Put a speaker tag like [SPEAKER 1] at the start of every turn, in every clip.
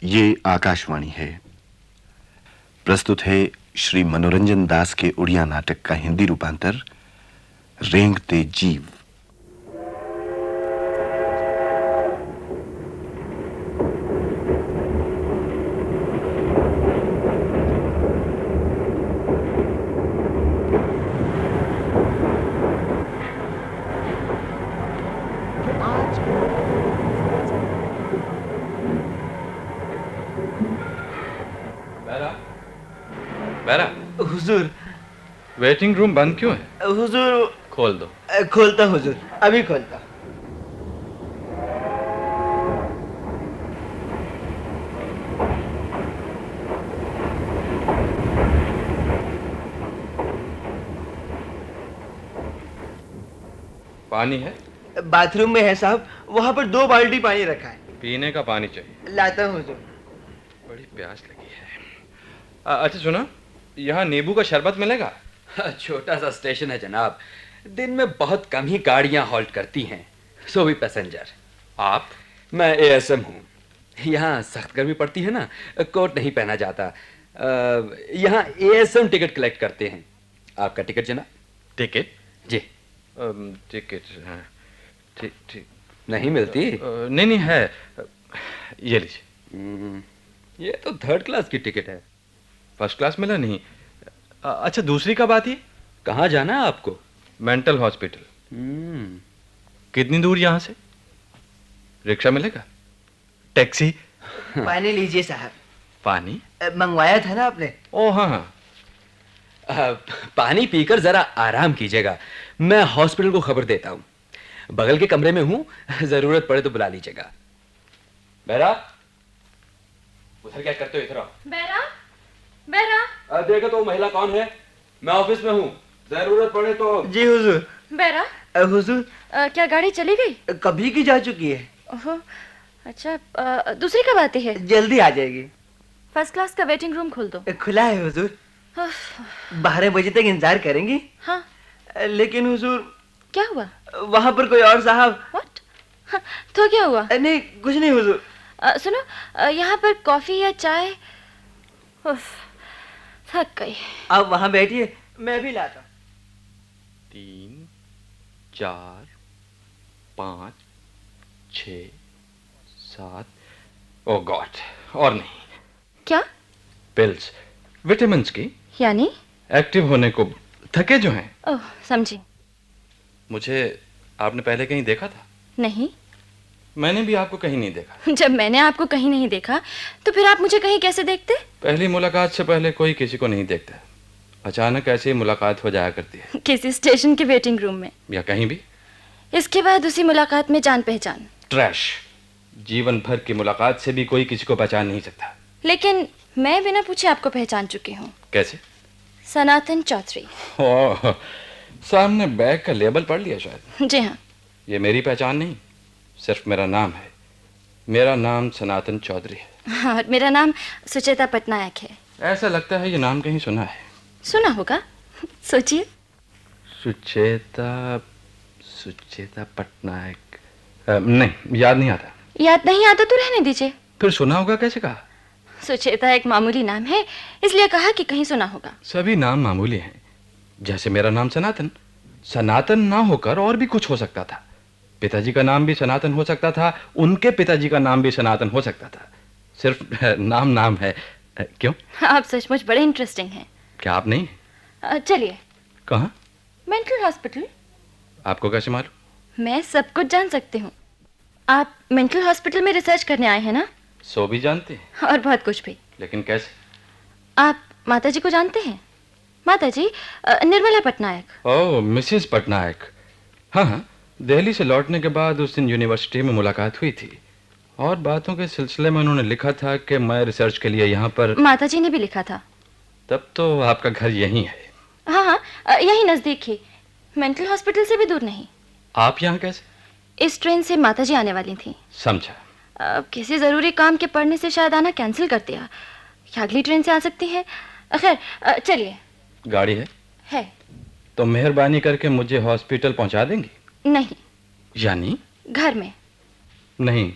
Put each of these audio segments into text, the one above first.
[SPEAKER 1] ये आकाशवाणी है। प्रस्तुत है श्री मनोरंजन दास के उड़िया नाटक का हिंदी रूपांतर रेंगते जीव।
[SPEAKER 2] बैरा,
[SPEAKER 3] हुजूर,
[SPEAKER 2] वेटिंग रूम बंद क्यों है?
[SPEAKER 3] हुजूर,
[SPEAKER 2] खोल दो।
[SPEAKER 3] खोलता हुजूर, अभी खोलता।
[SPEAKER 2] पानी है?
[SPEAKER 3] बाथरूम में है साहब, वहाँ पर 2 बाल्टी पानी रखा है।
[SPEAKER 2] पीने का पानी चाहिए।
[SPEAKER 3] लाता हूँ हुजूर।
[SPEAKER 2] बड़ी प्यास लगी है। अच्छा सुनो, यहाँ नींबू का शरबत मिलेगा?
[SPEAKER 4] छोटा सा स्टेशन है जनाब, दिन में बहुत कम ही गाड़ियां हॉल्ट करती हैं, सो भी पैसेंजर।
[SPEAKER 2] आप?
[SPEAKER 4] मैं एएसएम हूँ। यहाँ सख्त गर्मी पड़ती है ना, कोट नहीं पहना जाता। यहाँ एएसएम टिकट कलेक्ट करते हैं। आपका टिकट जनाब?
[SPEAKER 2] टिकट?
[SPEAKER 4] जी।
[SPEAKER 2] टिकट, हाँ, ठीक ठीक।
[SPEAKER 4] नहीं मिलती?
[SPEAKER 2] नहीं नहीं है, ये लीजिए।
[SPEAKER 4] ये तो 3rd क्लास की टिकट है।
[SPEAKER 2] फर्स्ट क्लास मिला नहीं। अच्छा दूसरी कब आती है?
[SPEAKER 4] कहाँ जाना है आपको?
[SPEAKER 2] Mental hospital. कितनी दूर यहाँ से? रिक्शा मिलेगा? टैक्सी?
[SPEAKER 3] पानी लीजिए साहब।
[SPEAKER 2] पानी?
[SPEAKER 3] मंगवाया था ना आपने?
[SPEAKER 2] ओ हाँ हाँ।
[SPEAKER 4] पानी पीकर जरा आराम कीजिएगा, मैं हॉस्पिटल को खबर देता हूँ। बगल के कमरे में हूँ, जरूरत पड़े तो बुला लीजिएगा। बैरा, उधर क्या करते हो? इधर आओ।
[SPEAKER 5] बैरा, बैरा।
[SPEAKER 4] देखो तो महिला कौन है? मैं ऑफिस में हूँ, जरूरत पड़े तो।
[SPEAKER 3] जी हुजूर।
[SPEAKER 5] बैरा,
[SPEAKER 3] हुजूर,
[SPEAKER 5] क्या गाड़ी चली गई?
[SPEAKER 3] कभी की जा चुकी है।
[SPEAKER 5] ओहो, अच्छा, दूसरी कब आती है?
[SPEAKER 3] जल्दी आ जाएगी।
[SPEAKER 5] फर्स्ट क्लास का वेटिंग रूम खोल दो।
[SPEAKER 3] खुला है हुजूर, 12 बजे तक इंतजार करेंगी।
[SPEAKER 5] हाँ।
[SPEAKER 3] लेकिन हुजूर,
[SPEAKER 5] क्या हुआ?
[SPEAKER 3] वहाँ पर कोई और साहब।
[SPEAKER 5] व्हाट? तो क्या हुआ?
[SPEAKER 3] नहीं, कुछ नहीं हुजूर।
[SPEAKER 5] सुनो, यहाँ पर कॉफी या चाय? उफ, थक गई।
[SPEAKER 3] आप वहाँ बैठिए, मैं भी लाता।
[SPEAKER 2] 3, 4, 5, 6, 7। ओ गॉड, और नहीं।
[SPEAKER 5] क्या?
[SPEAKER 2] पिल्स, विटामिन्स की।
[SPEAKER 5] यानी?
[SPEAKER 2] एक्टिव होने को, थके जो हैं।
[SPEAKER 5] ओह, समझी।
[SPEAKER 2] मुझे आपने पहले कहीं देखा था?
[SPEAKER 5] नहीं।
[SPEAKER 2] मैंने भी आपको कहीं नहीं देखा।
[SPEAKER 5] जब मैंने आपको कहीं नहीं देखा, तो फिर आप मुझे कहीं कैसे देखते?
[SPEAKER 2] पहली मुलाकात से पहले कोई किसी को नहीं देखता, अचानक ऐसे ही मुलाकात हो जाया करती है।
[SPEAKER 5] किसी स्टेशन के वेटिंग रूम में
[SPEAKER 2] या कहीं भी।
[SPEAKER 5] इसके बाद उसी मुलाकात में जान पहचान।
[SPEAKER 2] ट्रैश, जीवन भर की मुलाकात से भी कोई किसी को पहचान नहीं सकता।
[SPEAKER 5] लेकिन मैं बिना पूछे आपको पहचान चुकी हूँ।
[SPEAKER 2] कैसे?
[SPEAKER 5] सनातन चौधरी।
[SPEAKER 2] ओह, सामने बैग का लेबल पढ़ लिया शायद।
[SPEAKER 5] जी हाँ।
[SPEAKER 2] ये मेरी पहचान नहीं, सिर्फ मेरा नाम है। मेरा नाम सनातन चौधरी है।
[SPEAKER 5] और मेरा नाम सुचेता पटनायक है।
[SPEAKER 2] ऐसा लगता है ये नाम कहीं सुना है।
[SPEAKER 5] सुना होगा, सोचिए।
[SPEAKER 2] सुचेता, सुचेता पटनायक, नहीं याद नहीं आता।
[SPEAKER 5] याद नहीं आता तो रहने दीजिए।
[SPEAKER 2] फिर सुना होगा कैसे कहा?
[SPEAKER 5] सुचेता एक मामूली नाम है, इसलिए कहा कि कहीं सुना होगा।
[SPEAKER 2] सभी नाम मामूली हैं, जैसे मेरा नाम सनातन। सनातन ना होकर और भी कुछ हो सकता था। पिताजी का नाम भी सनातन हो सकता था, उनके पिताजी का नाम भी सनातन हो सकता था। सिर्फ नाम नाम है। क्यों?
[SPEAKER 5] आप सचमुच बड़े इंटरेस्टिंग हैं।
[SPEAKER 2] क्या आप नहीं?
[SPEAKER 5] चलिए।
[SPEAKER 2] कहाँ?
[SPEAKER 5] Mental hospital.
[SPEAKER 2] आपको कैसे मालूम?
[SPEAKER 5] मैं सब कुछ जान सकती हूँ। आप मेंटल हॉस्पिटल में रिसर्च करने आए हैं ना?
[SPEAKER 2] सो भी जानते हैं
[SPEAKER 5] और बहुत कुछ भी।
[SPEAKER 2] लेकिन कैसे?
[SPEAKER 5] आप माताजी को जानते हैं? माताजी निर्मला पटनायक।
[SPEAKER 2] ओह, मिसेस पटनायक। हाँ हाँ, दिल्ली से लौटने के बाद उस दिन यूनिवर्सिटी में मुलाकात हुई थी और बातों के सिलसिले में उन्होंने लिखा था कि मैं रिसर्च के लिए यहाँ पर।
[SPEAKER 5] माताजी ने भी लिखा था।
[SPEAKER 2] तब तो आपका घर यहीं है?
[SPEAKER 5] हाँ हाँ, यहीं नजदीक ही, मेंटल हॉस्पिटल से भी दूर नहीं।
[SPEAKER 2] आप यहाँ कैसे?
[SPEAKER 5] इस ट्रेन से माताजी आने वाली थी।
[SPEAKER 2] समझा।
[SPEAKER 5] अब किसी जरूरी काम के पड़ने से शायद आना कैंसिल कर दिया, या अगली ट्रेन से आ सकती है। खैर चलिए।
[SPEAKER 2] गाड़ी है?
[SPEAKER 5] है।
[SPEAKER 2] तो मेहरबानी करके मुझे हॉस्पिटल पहुंचा देंगी?
[SPEAKER 5] नहीं।
[SPEAKER 2] यानी?
[SPEAKER 5] घर में।
[SPEAKER 2] नहीं,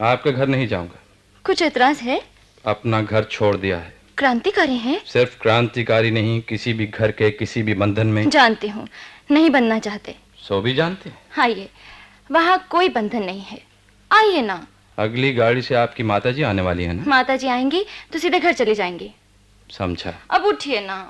[SPEAKER 2] आपके घर नहीं जाऊंगा।
[SPEAKER 5] कुछ एतराज है?
[SPEAKER 2] अपना घर छोड़ दिया है।
[SPEAKER 5] क्रांतिकारी हैं?
[SPEAKER 2] सिर्फ क्रांतिकारी नहीं, किसी भी घर के किसी भी बंधन में।
[SPEAKER 5] जानती हूँ, नहीं बनना चाहते।
[SPEAKER 2] सो भी जानते हैं।
[SPEAKER 5] आइए, वहाँ कोई बंधन नहीं है, आइए ना।
[SPEAKER 2] अगली गाड़ी से आपकी माताजी आने वाली है ना?
[SPEAKER 5] माताजी आएंगी तो सीधे घर चले जाएंगी।
[SPEAKER 2] समझा।
[SPEAKER 5] अब उठिए ना।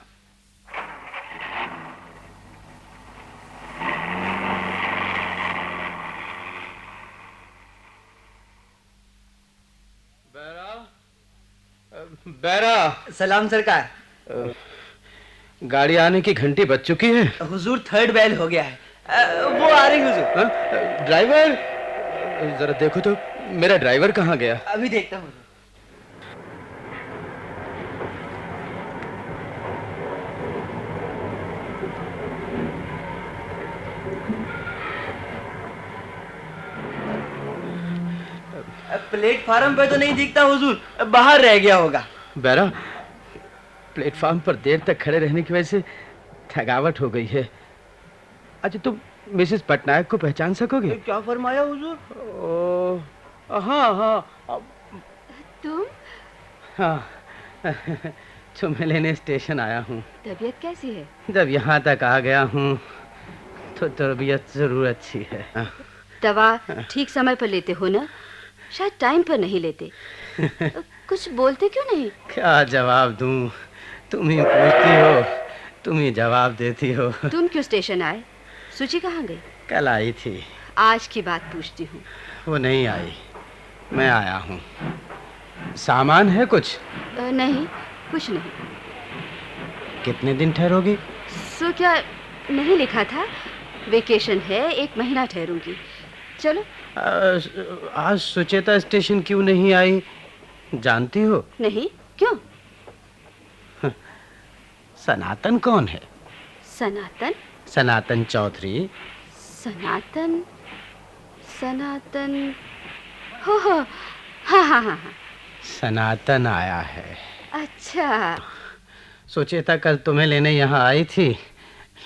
[SPEAKER 4] बैरा।
[SPEAKER 3] सलाम सरकार।
[SPEAKER 4] गाड़ी आने की घंटी बज चुकी है।
[SPEAKER 3] हुजूर थर्ड बैल हो गया है। वो आ रही हुजूर।
[SPEAKER 4] ड्राइवर, जरा देखो तो मेरा ड्राइवर कहाँ गया?
[SPEAKER 3] अभी देखता हूँ। प्लेटफार्म पे तो नहीं दिखता हुजूर, बाहर रह गया होगा।
[SPEAKER 4] बैरा, प्लेटफार्म पर देर तक खड़े रहने की वजह से थकावट हो गई है। अच्छा, तुम मिसेस पटनायक को पहचान सकोगे?
[SPEAKER 3] क्या फरमाया हुजूर?
[SPEAKER 4] ओ, हाँ हाँ।
[SPEAKER 5] तुम?
[SPEAKER 4] हाँ, तुम्हें लेने स्टेशन आया हूँ।
[SPEAKER 5] तबीयत कैसी है?
[SPEAKER 4] जब यहाँ तक आ गया हूँ तो तबीयत जरूर अच्छी है।
[SPEAKER 6] दवा ठीक समय पर लेते हो ना? शायद टाइम पर नहीं लेते। कुछ बोलते क्यों नहीं?
[SPEAKER 4] क्या जवाब दूँ? तुम ही पूछती हो, तुम ही जवाब देती हो।
[SPEAKER 6] तुम क्यों स्टेशन आए? सूची कहाँ गई?
[SPEAKER 4] कल आई थी।
[SPEAKER 6] आज की बात पूछती हूँ।
[SPEAKER 4] वो नहीं आई, मैं आया हूँ। सामान है कुछ?
[SPEAKER 6] नहीं, कुछ नहीं।
[SPEAKER 4] कितने दिन ठहरोगी?
[SPEAKER 6] सो क्या नहीं लिखा था? वेकेशन है, 1 महीना ठहरूंगी। चलो।
[SPEAKER 4] आज सुचेता स्टेशन क्यों नहीं आई जानती हो?
[SPEAKER 6] नहीं, क्यों?
[SPEAKER 4] सनातन कौन है?
[SPEAKER 6] सनातन?
[SPEAKER 4] सनातन चौधरी।
[SPEAKER 6] सनातन? सनातन, हो हाँ हाँ हाँ हाँ।
[SPEAKER 4] सनातन आया है।
[SPEAKER 6] अच्छा।
[SPEAKER 4] सुचेता कल तुम्हें लेने यहाँ आई थी,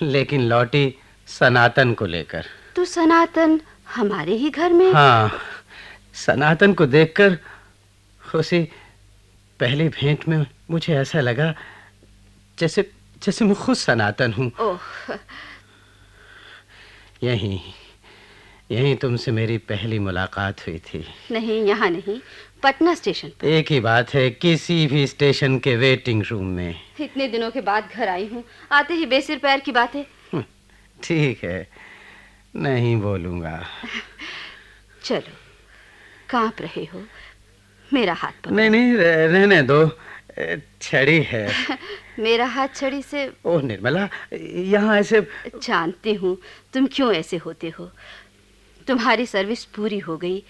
[SPEAKER 4] लेकिन लौटी सनातन को लेकर।
[SPEAKER 6] तो सनातन हमारे ही घर में?
[SPEAKER 4] हाँ, सनातन को देखकर उसी पहली भेंट में मुझे ऐसा लगा जैसे जैसे मैं खुद सनातन हूँ।
[SPEAKER 6] ओह।
[SPEAKER 4] यहीं तुमसे मेरी पहली मुलाकात हुई थी।
[SPEAKER 6] नहीं, यहाँ नहीं, पटना स्टेशन पर।
[SPEAKER 4] एक ही बात है, किसी भी स्टेशन के वेटिंग रूम में।
[SPEAKER 6] इतने दिनों के बाद घर आई हूँ, आते ही बेसिर पैर की बातें।
[SPEAKER 4] ठीक है, नहीं बोलूँगा।
[SPEAKER 6] चलो, कांप रहे हो, मेरा हाथ पकड़ो।
[SPEAKER 4] नहीं, रहने दो, छड़ी है।
[SPEAKER 6] मेरा हाथ छड़ी से?
[SPEAKER 4] ओह निर्मला, यहाँ ऐसे।
[SPEAKER 6] जानती हूँ तुम क्यों ऐसे होते हो। तुम्हारी सर्विस पूरी हो गई,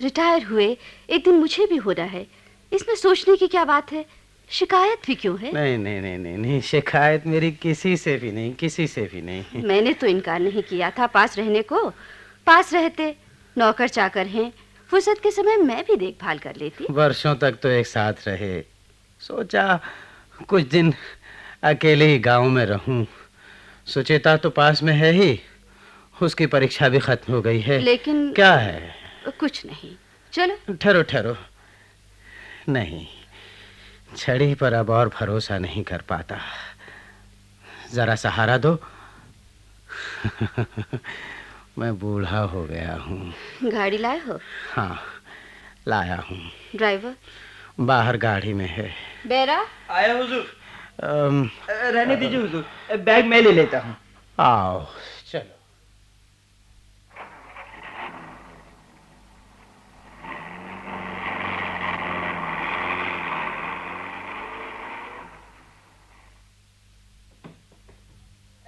[SPEAKER 6] रिटायर हुए, एक दिन मुझे भी होना है। इसमें सोचने की क्या बात है? शिकायत भी क्यों है?
[SPEAKER 4] नहीं नहीं नहीं नहीं नहीं, शिकायत मेरी किसी से भी नहीं, किसी से भी नहीं।
[SPEAKER 6] मैंने तो इनकार नहीं किया था पास रहने को। पास रहते, नौकर चाकर हैं, फुर्सत के समय मैं भी देखभाल कर लेती।
[SPEAKER 4] वर्षों तक तो एक साथ रहे, सोचा कुछ दिन अकेले ही गांव में रहूं। सुचेता तो पास में है ही, उसकी परीक्षा भी खत्म हो गई है।
[SPEAKER 6] लेकिन
[SPEAKER 4] क्या है?
[SPEAKER 6] कुछ नहीं, चलो।
[SPEAKER 4] ठहरो ठहरो। नहीं, छड़ी पर अब और भरोसा नहीं कर पाता। जरा सहारा दो। मैं बूढ़ा हो गया हूँ।
[SPEAKER 6] गाड़ी लाए हो?
[SPEAKER 4] हाँ, लाया हूँ।
[SPEAKER 6] ड्राइवर?
[SPEAKER 4] बाहर गाड़ी में है।
[SPEAKER 6] बेरा?
[SPEAKER 3] आया हुजूर। रहने दीजिए हुजूर, बैग मैं ले लेता हूँ।
[SPEAKER 4] आओ चलो।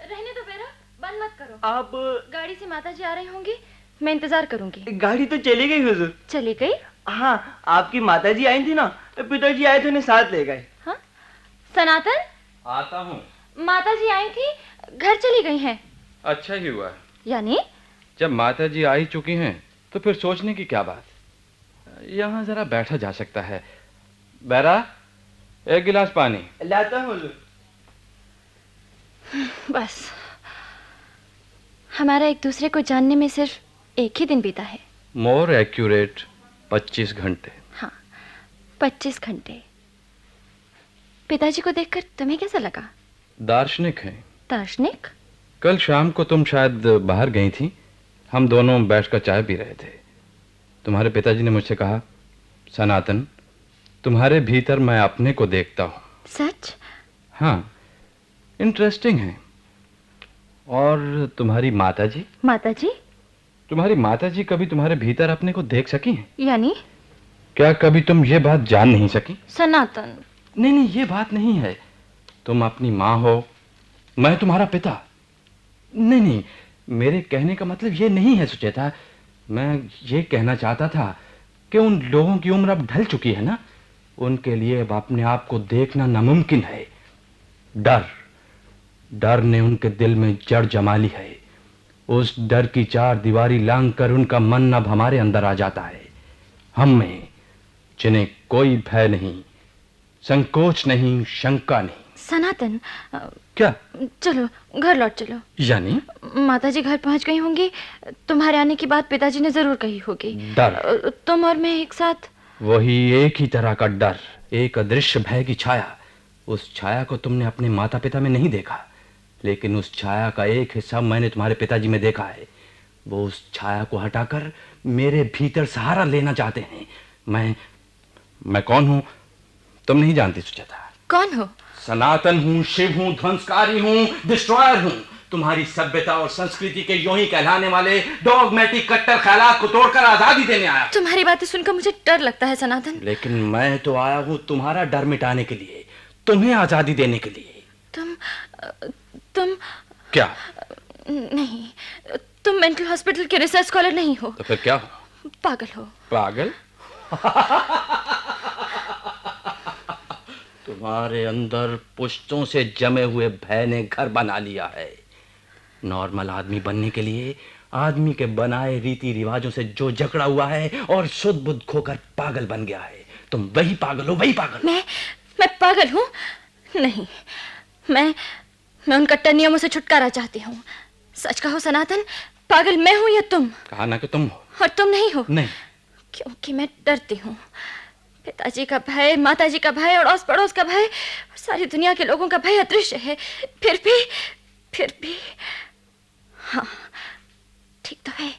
[SPEAKER 5] रहने दो बेरा, बंद मत करो।
[SPEAKER 3] आप?
[SPEAKER 5] गाड़ी से माताजी आ रही होंगी, मैं इंतजार करूंगी।
[SPEAKER 3] गाड़ी तो चली गई हुजूर।
[SPEAKER 5] चली गई?
[SPEAKER 3] हाँ, आपकी माताजी आई थी ना, पिताजी आए थे, उन्हें साथ ले गए।
[SPEAKER 5] हाँ? सनातन?
[SPEAKER 2] आता हूँ।
[SPEAKER 5] माताजी आई थी, घर चली गई हैं।
[SPEAKER 2] अच्छा ही हुआ।
[SPEAKER 5] यानी?
[SPEAKER 2] जब माताजी आ ही चुकी हैं तो फिर सोचने की क्या बात। यहाँ जरा बैठा जा सकता है। बैरा, 1 गिलास पानी।
[SPEAKER 3] लाता हूँ हुजूर।
[SPEAKER 5] बस, हमारा एक दूसरे को जानने में सिर्फ एक ही दिन बीता है।
[SPEAKER 2] मोर एक्यूरेट 25 घंटे।
[SPEAKER 5] हाँ, 25 घंटे। पिताजी को देखकर तुम्हें कैसा लगा?
[SPEAKER 2] दार्शनिक है।
[SPEAKER 5] दार्शनिक?
[SPEAKER 2] कल शाम को तुम शायद बाहर गई थी, हम दोनों बैठकर चाय पी रहे थे। तुम्हारे पिताजी ने मुझसे कहा, सनातन, तुम्हारे भीतर मैं अपने को देखता हूँ।
[SPEAKER 5] सच?
[SPEAKER 2] हाँ, इंटरेस्टिंग है। और तुम्हारी माताजी?
[SPEAKER 5] माताजी?
[SPEAKER 2] तुम्हारी माताजी कभी तुम्हारे भीतर अपने को देख सकी हैं?
[SPEAKER 5] यानी?
[SPEAKER 2] क्या कभी तुम ये बात जान नहीं सकी?
[SPEAKER 5] सनातन।
[SPEAKER 2] नहीं, ये बात नहीं है। तुम अपनी माँ हो, मैं तुम्हारा पिता। नहीं, मेरे कहने का मतलब ये नहीं है सुचेता। मैं ये कहना चाहता था कि उन लोगों की उम्र अब ढल चुकी है ना, उनके लिए अब अपने आप को देखना नामुमकिन है। डर ने उनके दिल में जड़ जमा ली है। उस डर की चार दीवारी लांघ कर उनका मन अब हमारे अंदर आ जाता है। हम में, जिन्हें कोई भय नहीं, संकोच नहीं, शंका नहीं।
[SPEAKER 5] सनातन,
[SPEAKER 2] क्या?
[SPEAKER 5] चलो घर लौट चलो।
[SPEAKER 2] यानी?
[SPEAKER 5] माताजी घर पहुंच गई होंगी, तुम्हारे आने की बात पिताजी ने जरूर कही होगी।
[SPEAKER 2] डर?
[SPEAKER 5] तुम और मैं एक साथ।
[SPEAKER 2] वही एक ही तरह का डर, एक अदृश्य भय की छाया। उस छाया को तुमने अपने माता पिता में नहीं देखा, लेकिन उस छाया का एक हिस्सा मैंने तुम्हारे पिताजी में देखा है। वो उस छाया को हटाकर मेरे भीतर सहारा लेना चाहते हैं। मैं कौन हूं तुम नहीं जानती सुचेता।
[SPEAKER 5] कौन हो?
[SPEAKER 2] सनातन हूं, शिव हूं, ध्वंसकारी हूं, डिस्ट्रॉयर हूं। तुम्हारी सभ्यता और संस्कृति के यूं ही कहलाने वाले डॉगमेटिक कट्टर ख्यालात को तोड़कर आजादी देने आया।
[SPEAKER 5] तुम्हारी बातें सुनकर मुझे डर लगता है सनातन।
[SPEAKER 2] लेकिन मैं तो आया हूं तुम्हारा डर मिटाने के लिए, तुम्हें आजादी देने के लिए।
[SPEAKER 5] तुम
[SPEAKER 2] क्या?
[SPEAKER 5] नहीं, तुम मेंटल हॉस्पिटल के रिसर्च स्कॉलर नहीं हो।
[SPEAKER 2] तो फिर क्या हो?
[SPEAKER 5] पागल हो।
[SPEAKER 2] पागल? तुम्हारे अंदर पुश्तों से जमे हुए भय ने घर बना लिया है। नॉर्मल आदमी बनने के लिए आदमी के बनाए रीति रिवाजों से जो जकड़ा हुआ है और शुद्ध बुद्ध खोकर पागल बन गया है। तुम वही पागल हो, वही पागल।
[SPEAKER 5] मैं पागल हूँ? नहीं, मैं उन कट्टर नियमों से छुटकारा चाहती हूँ। सच कहो सनातन, पागल मैं हूँ या तुम?
[SPEAKER 2] कहा ना कि तुम हो।
[SPEAKER 5] और तुम नहीं हो?
[SPEAKER 2] नहीं,
[SPEAKER 5] क्योंकि मैं डरती हूँ। पिताजी का भय, माताजी का भय और अड़ोस पड़ोस का भय, सारी दुनिया के लोगों का भय अदृश्य है। फिर भी हाँ, ठीक तो है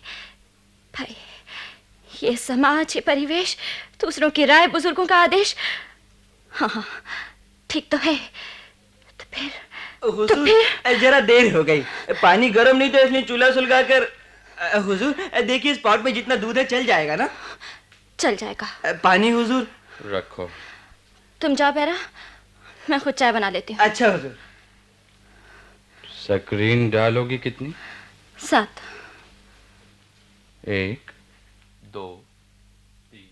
[SPEAKER 5] भाई। ये समाज, ये परिवेश, दूसरों की राय, बुजुर्गों का आदेश, हाँ ठीक तो है। तो फिर
[SPEAKER 3] जरा देर हो गई, पानी गर्म नहीं तो इसलिए चूल्हा सुलगा कर। हुजूर देखिए, इस पॉट में जितना दूध है चल जाएगा ना?
[SPEAKER 5] चल जाएगा।
[SPEAKER 3] पानी हुजूर।
[SPEAKER 2] रखो।
[SPEAKER 5] तुम जाओ बेरा, मैं खुद चाय बना लेती हूँ।
[SPEAKER 3] अच्छा हुजूर।
[SPEAKER 2] स्क्रीन डालोगी कितनी?
[SPEAKER 5] 7।
[SPEAKER 2] 1 2 3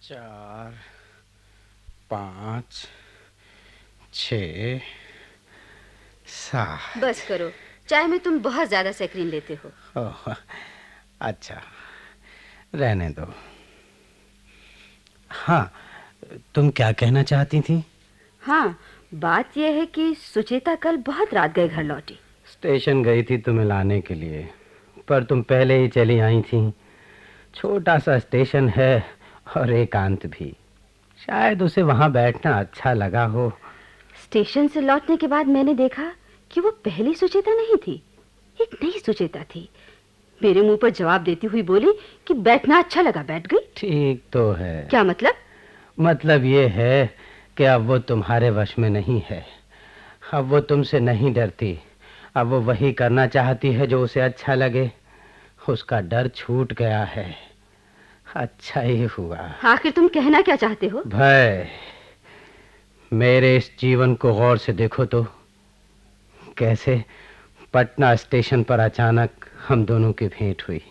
[SPEAKER 7] 4 5 6 7।
[SPEAKER 6] बस करो, चाय में तुम बहुत ज्यादा सेक्रीन लेते हो।
[SPEAKER 7] ओह, अच्छा, रहने दो। हाँ, तुम क्या कहना चाहती थी?
[SPEAKER 6] हाँ, बात यह है कि सुचेता कल बहुत रात गए घर लौटी।
[SPEAKER 7] स्टेशन गई थी तुम्हें लाने के लिए, पर तुम पहले ही चली आई थी। छोटा सा स्टेशन है और एकांत भी, शायद उसे वहाँ बैठना अच्छा लगा हो।
[SPEAKER 6] स्टेशन से लौटने के बाद मैंने देखा कि वो पहली सुचेता नहीं थी, एक नई सुचेता थी। मेरे मुंह पर जवाब देती हुई बोली कि बैठना अच्छा लगा, बैठ गई।
[SPEAKER 7] ठीक तो है।
[SPEAKER 6] क्या मतलब?
[SPEAKER 7] मतलब ये है कि अब वो तुम्हारे वश में नहीं है। अब वो तुमसे नहीं डरती, अब वो वही करना चाहती है जो उसे अच्छा लगे। उसका डर छूट गया है। अच्छा ही हुआ।
[SPEAKER 6] आखिर तुम कहना क्या चाहते हो?
[SPEAKER 7] भय। मेरे इस जीवन को गौर से देखो तो, कैसे पटना स्टेशन पर अचानक हम दोनों की भेंट हुई।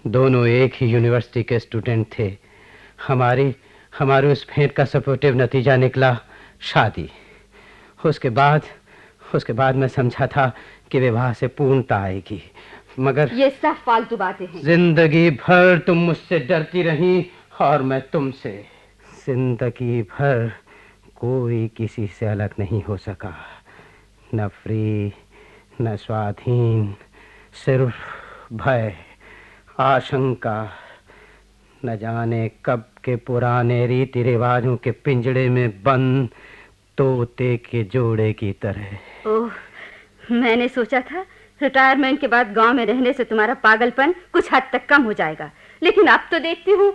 [SPEAKER 7] दोनों एक ही यूनिवर्सिटी के स्टूडेंट थे। हमारी उस भेंट का सपोर्टिव नतीजा निकला शादी। उसके बाद मैं समझा था कि विवाह से पूर्णता आएगी, मगर
[SPEAKER 6] ये सब फालतू बातें हैं।
[SPEAKER 7] जिंदगी भर तुम मुझसे डरती रही और मैं तुमसे। जिंदगी भर कोई किसी से अलग नहीं हो सका, न फ्री न स्वाधीन, सिर्फ भय, आशंका, न जाने कब के पुराने रीति रिवाजों के पिंजड़े में बंद तोते के जोड़े की तरह।
[SPEAKER 6] ओह, मैंने सोचा था रिटायरमेंट के बाद गांव में रहने से तुम्हारा पागलपन कुछ हद तक कम हो जाएगा, लेकिन अब तो देखती हूँ।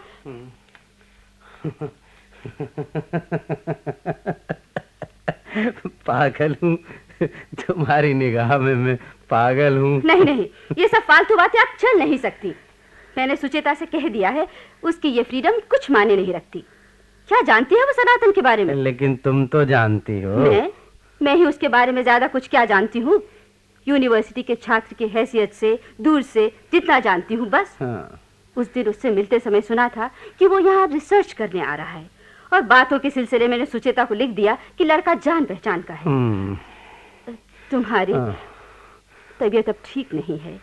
[SPEAKER 7] पागल हूँ? तुम्हारी निगाह में मैं पागल हूँ?
[SPEAKER 6] नहीं नहीं, ये सब फालतू बातें अब चल नहीं सकती। मैंने सुचेता से कह दिया है, उसकी ये फ्रीडम कुछ मायने नहीं रखती। क्या जानती है वो सनातन के बारे में?
[SPEAKER 7] लेकिन तुम तो जानती हो।
[SPEAKER 6] मैं ही उसके बारे में ज्यादा कुछ क्या जानती हूँ? यूनिवर्सिटी के छात्र की हैसियत से दूर से जितना जानती हूँ बस।
[SPEAKER 7] हाँ।
[SPEAKER 6] उस दिन उससे मिलते समय सुना था कि वो यहाँ रिसर्च करने आ रहा है, और बातों के सिलसिले में मैंने सुचेता को लिख दिया कि लड़का जान पहचान का है। तुम्हारी तबीयत अब ठीक नहीं है।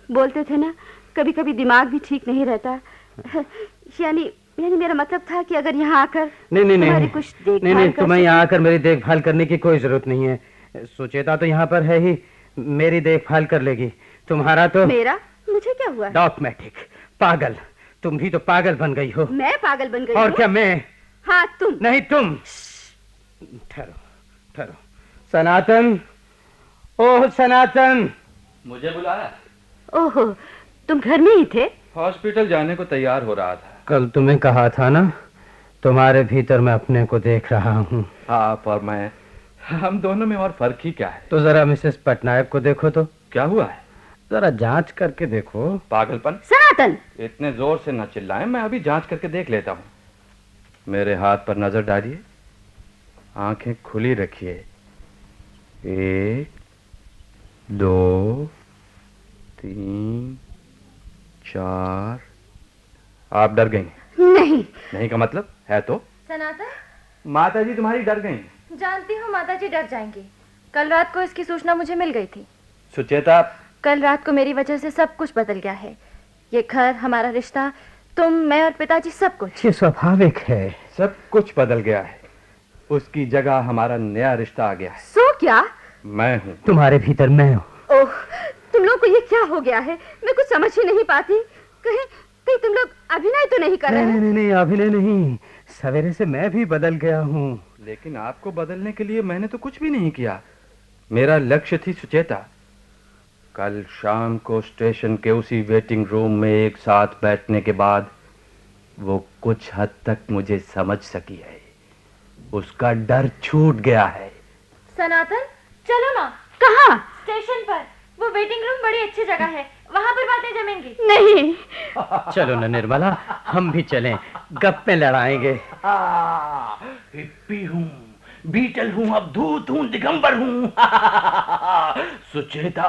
[SPEAKER 6] बोलते थे ना, कभी कभी दिमाग भी ठीक नहीं रहता। यानी मेरा मतलब था कि अगर यहाँ आकर
[SPEAKER 7] नहीं,
[SPEAKER 6] कुछ देखभाल
[SPEAKER 7] नहीं, तुम्हें यहाँ आकर मेरी देखभाल करने की कोई जरूरत नहीं है। सुचेता तो यहाँ पर है ही, मेरी देखभाल कर लेगी। तुम्हारा तो
[SPEAKER 6] मेरा? मुझे क्या हुआ?
[SPEAKER 7] डॉगमेटिक पागल। तुम भी तो पागल बन गई हो।
[SPEAKER 6] मैं पागल बन गई
[SPEAKER 7] और
[SPEAKER 6] हूँ?
[SPEAKER 7] क्या मैं?
[SPEAKER 6] हाँ तुम।
[SPEAKER 7] नहीं तुम। ठहरो। सनातन, ओह सनातन।
[SPEAKER 2] मुझे बुलाया?
[SPEAKER 6] ओहो, तुम घर में ही थे?
[SPEAKER 2] हॉस्पिटल जाने को तैयार हो रहा था।
[SPEAKER 7] कल तुम्हें कहा था ना, तुम्हारे भीतर मैं अपने को देख रहा हूँ।
[SPEAKER 2] आप और मैं, हम दोनों में और फर्क ही क्या है?
[SPEAKER 7] तो जरा मिसेस पटनायक को देखो तो।
[SPEAKER 2] क्या हुआ है?
[SPEAKER 7] जरा जांच करके देखो।
[SPEAKER 2] पागलपन।
[SPEAKER 6] सनातन,
[SPEAKER 2] इतने जोर से न चिल्लाएं, मैं अभी जांच करके देख लेता हूँ। मेरे हाथ पर नजर डालिए, आंखें खुली रखिए। 1 2 3 4। आप डर गई? नहीं का मतलब है तो?
[SPEAKER 5] सनातन,
[SPEAKER 2] माता जी तुम्हारी डर गई?
[SPEAKER 5] जानती हूँ माताजी डर जाएंगी। कल रात को इसकी सूचना मुझे मिल गई थी।
[SPEAKER 2] सुचेता,
[SPEAKER 5] कल रात को मेरी वजह से सब कुछ बदल गया है। ये घर, हमारा रिश्ता, तुम, मैं और पिताजी, सब कुछ।
[SPEAKER 7] ये स्वाभाविक है।
[SPEAKER 2] सब कुछ बदल गया है। उसकी जगह हमारा नया रिश्ता आ गया है।
[SPEAKER 6] सो क्या?
[SPEAKER 2] मैं हूँ
[SPEAKER 7] तुम्हारे भीतर मैं हूँ।
[SPEAKER 6] ओह, तुम लोग को ये क्या हो गया है? मैं कुछ समझ ही नहीं पाती। कहीं तुम लोग अभिनय तो नहीं कर रहे?
[SPEAKER 7] नहीं, अभिनय नहीं। सवेरे से मैं भी बदल गया हूँ।
[SPEAKER 2] लेकिन आपको बदलने के लिए मैंने तो कुछ भी नहीं किया। मेरा लक्ष्य थी सुचेता। कल शाम को स्टेशन के उसी वेटिंग रूम में एक साथ बैठने के बाद वो कुछ हद तक मुझे समझ सकी है। उसका डर छूट गया है।
[SPEAKER 5] सनातन, चलो ना।
[SPEAKER 6] कहाँ?
[SPEAKER 5] स्टेशन पर। वो वेटिंग रूम बड़ी अच्छी जगह है, वहाँ पर बातें जमेंगी।
[SPEAKER 6] नहीं।
[SPEAKER 7] चलो ना निर्मला, हम भी चलें, गप्पे लड़ाएंगे।
[SPEAKER 1] हिप्पी हूँ, बीटल हूँ, अवधूत हूँ, दिगंबर हूँ। सुचेता,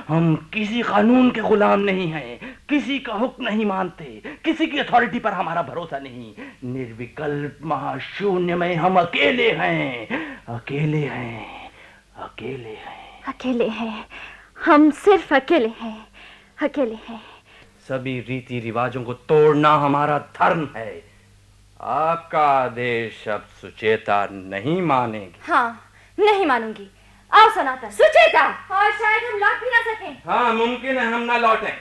[SPEAKER 1] हम किसी कानून के गुलाम नहीं हैं, किसी का हुक्म नहीं मानते, किसी की अथॉरिटी पर हमारा भरोसा नहीं। निर्विकल्प महाशून्य में हम अकेले हैं, अकेले हैं, अकेले हैं,
[SPEAKER 5] अकेले हैं। हम सिर्फ अकेले हैं, अकेले हैं।
[SPEAKER 2] सभी रीति रिवाजों को तोड़ना हमारा धर्म है। आपका आदेश अब सुचेता नहीं मानेगी।
[SPEAKER 5] हाँ, नहीं मानूंगी। आओ सनातन।
[SPEAKER 6] सुचेता!
[SPEAKER 5] और शायद हम लौट भी ना सकें।
[SPEAKER 2] हाँ, मुमकिन है हम ना लौटें।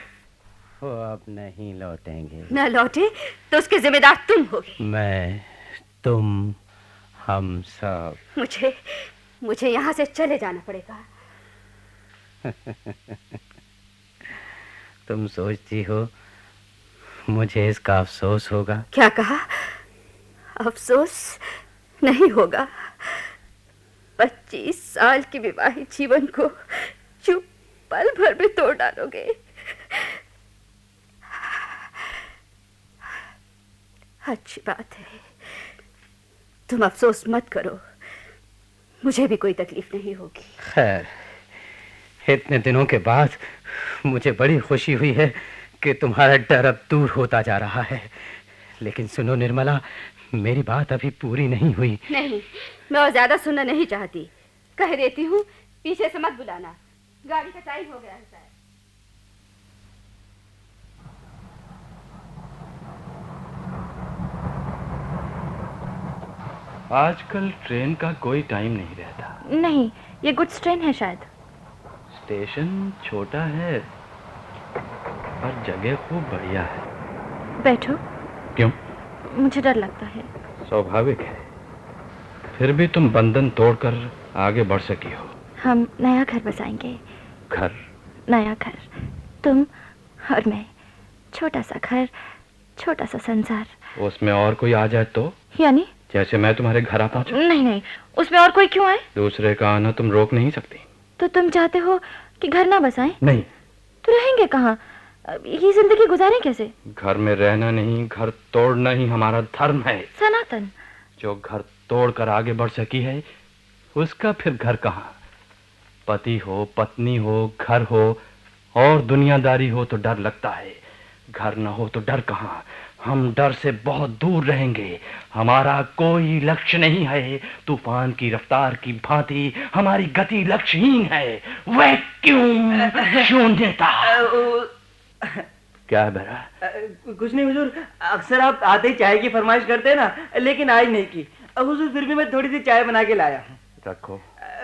[SPEAKER 7] वो अब नहीं लौटेंगे।
[SPEAKER 6] न लौटे तो उसके जिम्मेदार तुम होगे।
[SPEAKER 7] मैं, तुम, हम सब।
[SPEAKER 6] मुझे यहाँ से चले जाना पड़ेगा।
[SPEAKER 7] तुम सोचती हो मुझे इसका अफसोस होगा?
[SPEAKER 6] क्या कहा? अफसोस नहीं होगा। 25 साल के विवाहित जीवन को चुप पल भर में तोड़ डालोगे। अच्छी बात है, तुम अफसोस मत करो, मुझे भी कोई तकलीफ नहीं होगी।
[SPEAKER 7] खैर, इतने दिनों के बाद मुझे बड़ी खुशी हुई है कि तुम्हारा डर अब दूर होता जा रहा है। लेकिन सुनो निर्मला, मेरी बात अभी पूरी नहीं हुई।
[SPEAKER 6] नहीं, मैं और ज्यादा सुनना नहीं चाहती। कह देती हूँ, पीछे से मत बुलाना, गाड़ी का टाइम हो गया है शायद।
[SPEAKER 2] आजकल ट्रेन का कोई टाइम नहीं रहता।
[SPEAKER 5] नहीं, ये गुड्स ट्रेन है शायद।
[SPEAKER 2] स्टेशन छोटा है पर जगह खूब बढ़िया है।
[SPEAKER 5] बैठो।
[SPEAKER 2] क्यों?
[SPEAKER 5] मुझे डर लगता है।
[SPEAKER 2] स्वाभाविक है, फिर भी तुम बंधन तोड़कर आगे बढ़ सकी हो।
[SPEAKER 5] हम नया घर बसाएंगे।
[SPEAKER 2] घर?
[SPEAKER 5] नया घर, तुम और मैं, छोटा सा घर, छोटा सा संसार।
[SPEAKER 2] उसमें और कोई आ जाए तो?
[SPEAKER 5] यानी?
[SPEAKER 2] जैसे मैं तुम्हारे घर आ पहुंचा।
[SPEAKER 5] नहीं नहीं, उसमें और कोई क्यों आए?
[SPEAKER 2] दूसरे का आना तुम रोक नहीं सकती।
[SPEAKER 5] तो तुम चाहते हो कि घर ना बसाएं?
[SPEAKER 2] नहीं।
[SPEAKER 5] तो रहेंगे कहाँ? ये जिंदगी गुजारें कैसे?
[SPEAKER 2] घर में रहना नहीं, घर तोड़ना ही हमारा धर्म है।
[SPEAKER 5] सनातन,
[SPEAKER 2] जो घर तोड़कर आगे बढ़ सकी है, उसका फिर घर कहाँ? पति हो, पत्नी हो, घर हो और दुनियादारी हो तो डर लगता है। घर न हो तो डर कहाँ? हम डर से बहुत दूर रहेंगे। हमारा कोई लक्ष्य नहीं है। तूफान की रफ्तार की भांति हमारी गति लक्ष्यहीन है। वैक्यूम, शून्यता। क्या है बेरा?
[SPEAKER 3] कुछ नहीं हुजूर, अक्सर आप आते ही चाय की फरमाइश करते हैं ना, लेकिन आज नहीं की। हुजूर फिर भी मैं थोड़ी सी चाय बना के लाया हूँ।
[SPEAKER 2] रखो।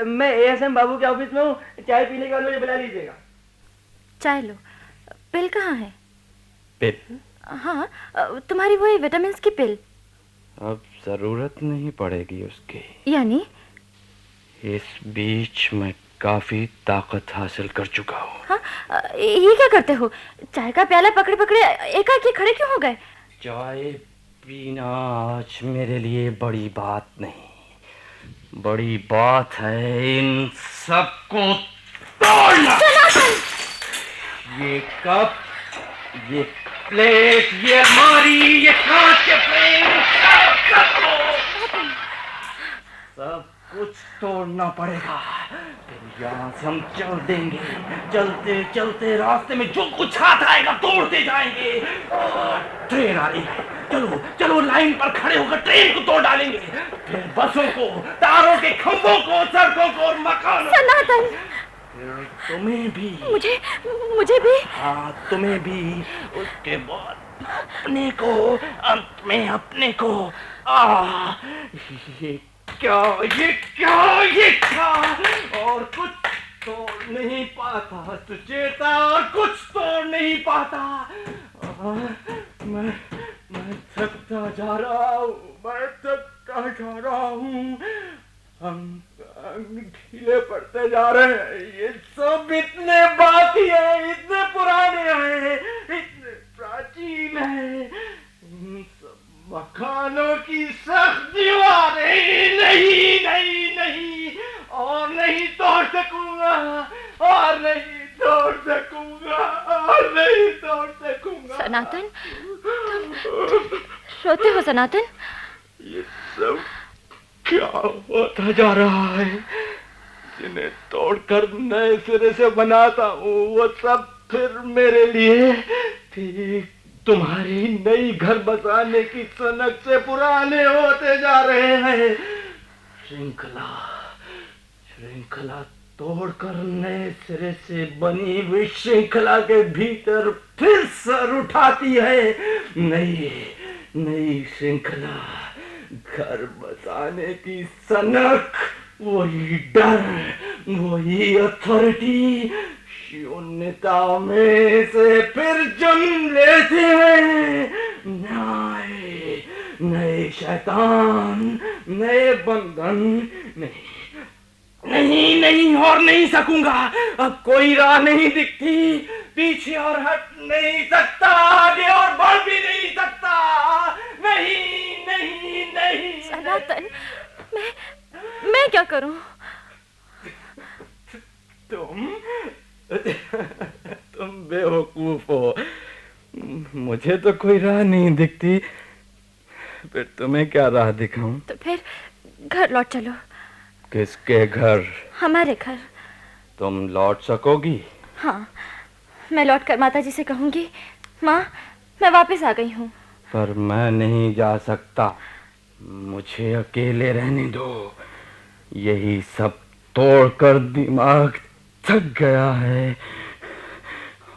[SPEAKER 3] मैं एएसएम बाबू के ऑफिस में हूँ, चाय पीने के बाद मुझे बुला लीजिएगा।
[SPEAKER 5] चाय लो। पिल कहाँ है?
[SPEAKER 2] पिल?
[SPEAKER 5] हाँ, तुम्हारी वही विटामिन की पिल।
[SPEAKER 2] अब जरूरत नहीं पड़ेगी उसकी।
[SPEAKER 5] यानी?
[SPEAKER 2] इस बीच मैं काफी ताकत हासिल कर चुका हूँ।
[SPEAKER 5] हाँ, ये क्या करते हो? चाय का प्याला पकड़े पकड़े एकाएक खड़े क्यों हो गए?
[SPEAKER 1] चाय पीना आज मेरे लिए बड़ी बात नहीं, बड़ी बात है इन सबको तोड़ना। ये कप, ये प्लेट, ये अलमारी, ये कांच के फ्रेम, सब कुछ तोड़ना पड़ेगा। फिर यहाँ से हम चल देंगे, चलते चलते रास्ते में जो कुछ हाथ आएगा तोड़ते जाएंगे। ट्रेन आ रही है, चलो चलो लाइन पर खड़े होकर ट्रेन को तोड़ डालेंगे। फिर बसों को, तारों के खंभों को, सड़कों को और मकानों।
[SPEAKER 5] सनातन,
[SPEAKER 1] फिर तुम्हें भी।
[SPEAKER 5] मुझे भी?
[SPEAKER 1] हाँ, तुम्हें भी। उसके बाद अपने को, अंत में अपने को। ये क्या, ये क्या, ये क्या? और कुछ तोड़ नहीं पाता सुचेता, और कुछ तोड़ नहीं पाता। मैं थकता जा रहा हूँ, मैं थकता जा रहा हूँ। हम ढीले पड़ते जा रहे हैं। ये सब इतने बाकी है, इतने पुराने हैं, इतने प्राचीन हैं। इन सब मकानों की सख्त दीवारें नहीं नहीं नहीं, और नहीं तोड़ सकूंगा, और नहीं तोड़ सकूंगा, और नहीं तोड़ सकूंगा।
[SPEAKER 5] सनातन, तुम रोते हो सनातन?
[SPEAKER 1] ये सब क्या होता जा रहा है? जिन्हें तोड़कर नए सिरे से बनाता हूँ, वो सब फिर मेरे लिए ठीक तुम्हारी नई घर बसाने की सनक से पुराने होते जा रहे हैं। श्रृंखला श्रृंखला तोड़कर नए सिरे से बनी हुई श्रृंखला के भीतर फिर सर उठाती है नई नई श्रृंखला। घर बसाने की सनक, वही डर, वही अथॉरिटी शून्यता में से फिर जन्म लेते हैं नए नए शैतान, नए बंधन। नहीं नहीं नहीं, और नहीं सकूंगा। अब कोई राह नहीं दिखती, पीछे और हट नहीं सकता, आगे और बढ़ भी नहीं सकता। नहीं नहीं नहीं।
[SPEAKER 5] सनातन, मैं क्या करूं?
[SPEAKER 1] तुम बेवकूफ हो। मुझे तो कोई राह नहीं दिखती, फिर तुम्हें क्या राह दिखाऊं?
[SPEAKER 5] तो फिर घर लौट चलो।
[SPEAKER 1] किसके घर?
[SPEAKER 5] हमारे घर।
[SPEAKER 1] तुम लौट सकोगी?
[SPEAKER 5] हाँ, मैं लौटकर माताजी से कहूंगी, माँ मैं वापस आ गई हूँ।
[SPEAKER 1] पर मैं नहीं जा सकता, मुझे अकेले रहने दो। यही सब तोड़कर दिमाग थक गया है,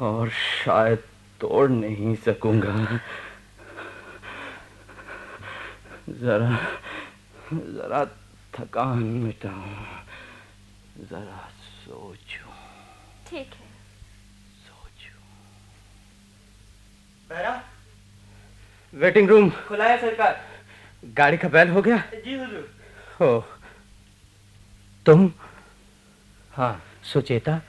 [SPEAKER 1] और शायद तोड़ नहीं सकूंगा। जरा जरा थकान मिटाऊं, जरा सोचूं।
[SPEAKER 5] ठीक है।
[SPEAKER 1] सोचूं।
[SPEAKER 3] बहरा,
[SPEAKER 7] वेटिंग रूम
[SPEAKER 3] खुला है सरकार।
[SPEAKER 7] गाड़ी का बैल हो गया?
[SPEAKER 3] जी हुजूर।
[SPEAKER 7] हो तुम?
[SPEAKER 2] हाँ,
[SPEAKER 7] सुचेता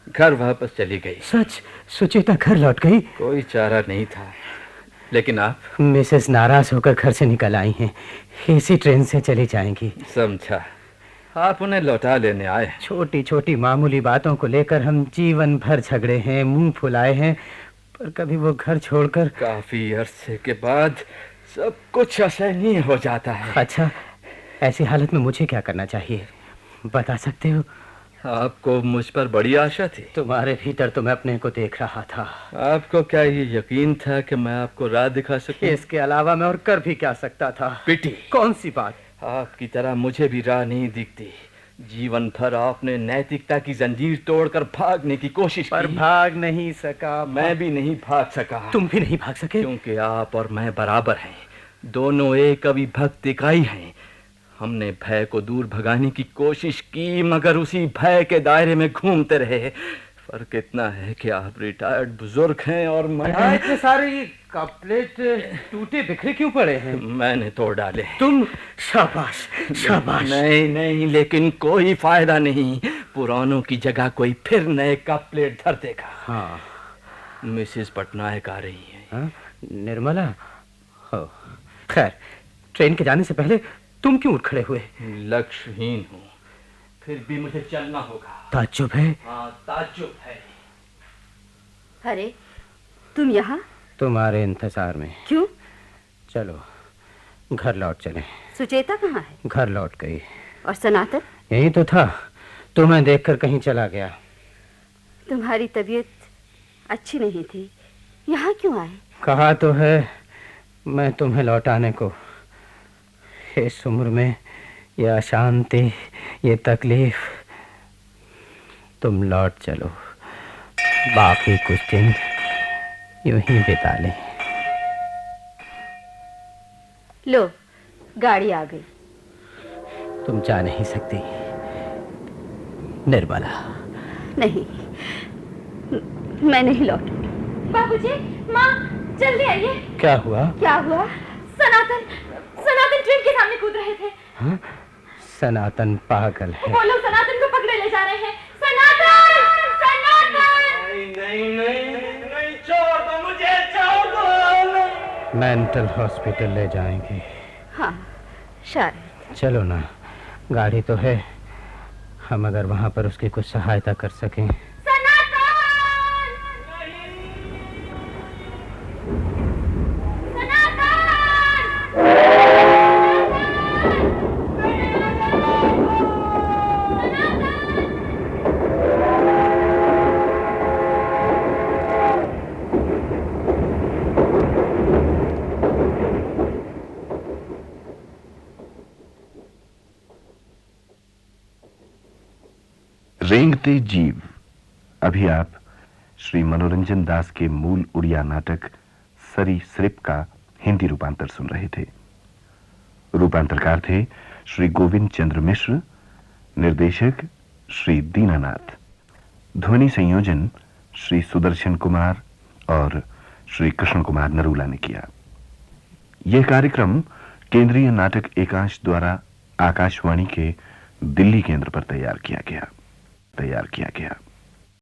[SPEAKER 2] घर वापस चली गई।
[SPEAKER 7] सच? सुचेता घर लौट गई?
[SPEAKER 2] कोई चारा नहीं था। लेकिन आप?
[SPEAKER 7] मिसेस नाराज होकर घर से निकल आई हैं। इसी ट्रेन से चली जाएंगी।
[SPEAKER 2] समझा, आप उन्हें लौटा लेने आए।
[SPEAKER 7] छोटी छोटी मामूली बातों को लेकर हम जीवन भर झगड़े हैं, मुंह फुलाए हैं, पर कभी वो घर छोड़कर।
[SPEAKER 2] काफी अरसे के बाद सब कुछ असहनीय हो जाता है।
[SPEAKER 7] अच्छा, ऐसी हालत में मुझे क्या करना चाहिए, बता सकते हो?
[SPEAKER 2] आपको मुझ पर बड़ी आशा थी।
[SPEAKER 7] तुम्हारे भीतर तो मैं अपने को देख रहा था।
[SPEAKER 2] आपको क्या ये यकीन था कि मैं आपको राह दिखा सकूं?
[SPEAKER 7] इसके अलावा मैं और कर भी क्या सकता था?
[SPEAKER 2] पिटी।
[SPEAKER 7] कौन सी बात?
[SPEAKER 2] आपकी तरह मुझे भी राह नहीं दिखती। जीवन भर आपने नैतिकता की जंजीर तोड़कर भागने की कोशिश
[SPEAKER 7] पर
[SPEAKER 2] की।
[SPEAKER 7] भाग नहीं सका।
[SPEAKER 2] मैं भी नहीं भाग सका।
[SPEAKER 7] तुम भी नहीं भाग सके?
[SPEAKER 2] क्योंकि आप और मैं बराबर हैं, दोनों एक अविभक्त इकाई हैं। हमने भय को दूर भगाने की कोशिश की, मगर उसी भय के दायरे में घूमते रहे। फर्क इतना है कि आप रिटायर्ड बुजुर्ग हैं और मैं।
[SPEAKER 7] इतने सारे कपलेट टूटे बिखरे क्यों पड़े हैं?
[SPEAKER 2] मैंने तोड़ डाले।
[SPEAKER 7] तुम? शाबाश शाबाश।
[SPEAKER 2] नहीं नहीं, लेकिन कोई फायदा नहीं। पुरानों की जगह कोई फिर नए कपलेट धर देगा।
[SPEAKER 7] हाँ।
[SPEAKER 2] मिसेस पटनायक आ रही हैं।
[SPEAKER 7] हाँ? निर्मला? हो। खैर, ट्रेन के जाने से पहले तुम क्यों उठ खड़े हुए?
[SPEAKER 2] लक्ष्यहीन हूँ, फिर भी मुझे चलना होगा।
[SPEAKER 7] ताज्जुब है?
[SPEAKER 2] हाँ, ताज्जुब है।
[SPEAKER 6] अरे तुम यहाँ?
[SPEAKER 7] तुम्हारे इंतजार में।
[SPEAKER 6] क्यों?
[SPEAKER 7] चलो घर लौट चले।
[SPEAKER 6] सुचेता कहाँ है?
[SPEAKER 7] घर लौट गई।
[SPEAKER 6] और सनातन?
[SPEAKER 7] यही तो था, तुम्हें देखकर कहीं चला गया।
[SPEAKER 6] तुम्हारी तबीयत अच्छी नहीं थी, यहाँ क्यों आए?
[SPEAKER 7] कहा तो है मैं तुम्हें लौटाने को। इस उम्र में ये अशांति, ये तकलीफ, तुम लौट चलो, बाकी कुछ दिन यूं ही बिता लें।
[SPEAKER 6] लो, गाड़ी आ गई।
[SPEAKER 7] तुम जा नहीं सकती निर्मला।
[SPEAKER 6] नहीं, मैं नहीं लौटूंगी।
[SPEAKER 5] बाबूजी, माँ, जल्दी आइए।
[SPEAKER 7] क्या हुआ?
[SPEAKER 5] क्या हुआ? सनातन ट्रेन के सामने कूद रहे थे।
[SPEAKER 7] हाँ? सनातन पागल है।
[SPEAKER 5] वो लोग सनातन को पकड़े ले जा रहे हैं। सनातन!
[SPEAKER 1] नहीं, छोड़ दो मुझे, छोड़ दो।
[SPEAKER 7] मेंटल हॉस्पिटल ले जाएंगे।
[SPEAKER 6] हाँ, शायद।
[SPEAKER 7] चलो ना, गाड़ी तो है, हम अगर वहां पर उसकी कुछ सहायता कर सकें।
[SPEAKER 8] रेंगते जीव। अभी आप श्री मनोरंजन दास के मूल उड़िया नाटक सरीसृप का हिंदी रूपांतर सुन रहे थे। रूपांतरकार थे श्री गोविंद चंद्र मिश्र, निर्देशक श्री दीनानाथ, ध्वनि संयोजन श्री सुदर्शन कुमार और श्री कृष्ण कुमार नरूला ने किया। यह कार्यक्रम केंद्रीय नाटक एकांश द्वारा आकाशवाणी के दिल्ली केंद्र पर तैयार किया गया।